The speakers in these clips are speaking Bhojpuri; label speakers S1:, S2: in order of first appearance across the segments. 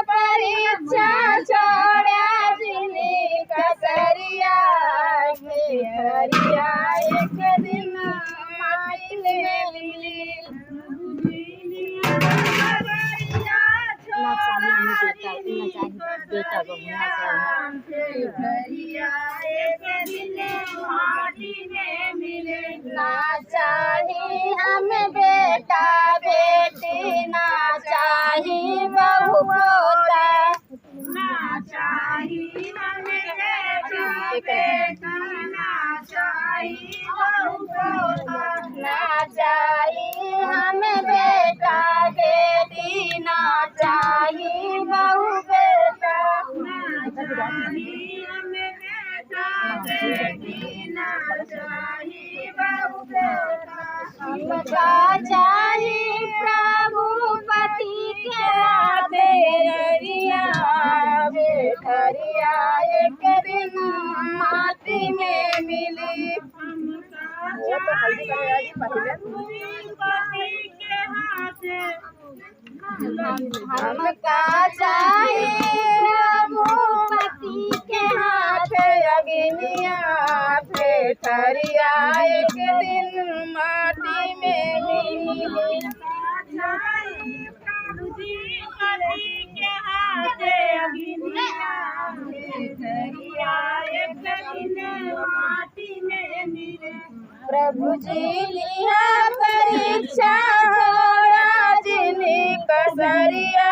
S1: परीक्षा छोड़ा जिन्हें कसरिया हरिया एक दिन माटी में मिली ना चाहिए हमें बेटा बेटी ना चाहिए बहू पोता ना चाहिए हमें बेटा बेटा ना चाहिए बहू पोता ना चाहिए हमें बेटा बेटी ना चाहिए बहू बेटा ना चाहिए हमें बेटा बेटी ना चाहिए बहू बेटा हमका चाहिए प्रभु पति के बेरिया बेटरिया एक दिन माटी में मिली हमका चाहिए पति के हाथ अग्निया बेटरिया एक दिन माटी में मिली प्रभु जी लिया परीक्षा छोड़ा जिन्हें कसरिया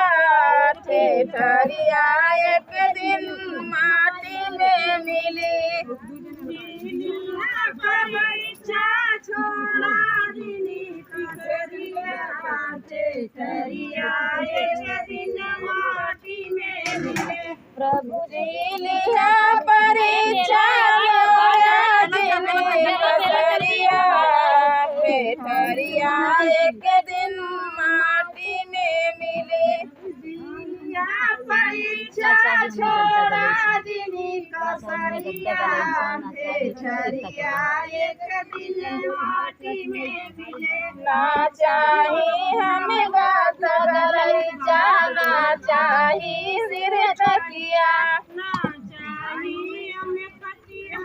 S1: ठेठरिया एक दिन माटी में मिली परीक्षा छोड़ा जिन्हें कसरिया ठेठरिया एक दिन माटी में मिले प्रभु जी लिया परीक्षा छोड़ा जिन्हें कसरिया ठेठरिया एक दिन माटी में मिले परीक्षा छोड़ा जिन्हें कसरिया ठेठरिया एक दिन माटी में मिले ना चाहिए हमें गात गलैचा ना चाहिए सिर तकिया ना चाहिए हमें पतिया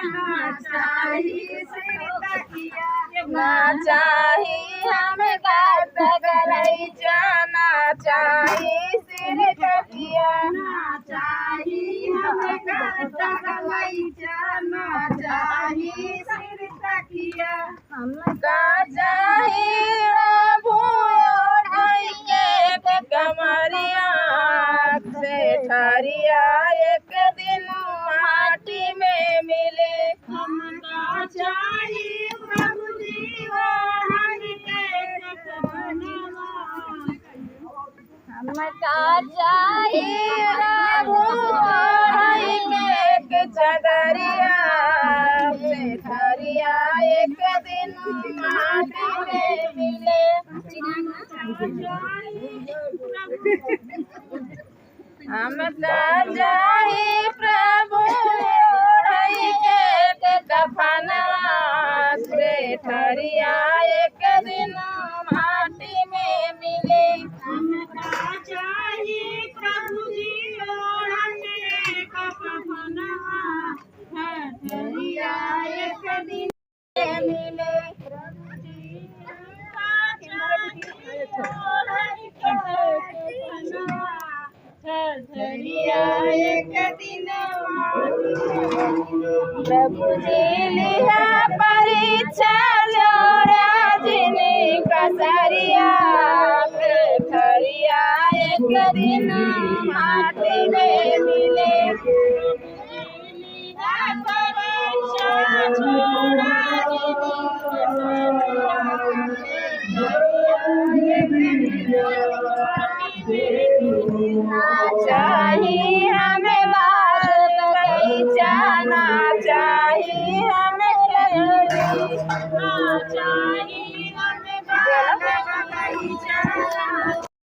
S1: ना चाहिए सिर तकिया ना चाहिए हमें गात गलैचा ना चाहिए सिर तकिया ना चाहिए हमें गात गलैचा ना चाहिए सिर तकिया हमका चाहिए कमरिया से ठरिया एक दिन माटी में मिले हमका चाहिए प्रभु जी हमका चाहिए चदरिया से ठरिया एक दिन माटी में मिले हमका चाहिए प्रभु कफना से ठरिया एक दिन माटी में मिले हमका चाहिए प्रभु जी कफना ठरिया एक दिन मिले प्रभु जी एक दिन प्रभु जी लिया परीक्षा छोड़ा जिन्हें कसरिया ठरिया एक दिन माटी में मिले परीक्षा छोड़ा ना चाहिए हमें बात बगीचा ना चाहिए हमें ना चाहिए हमें बात बगीचा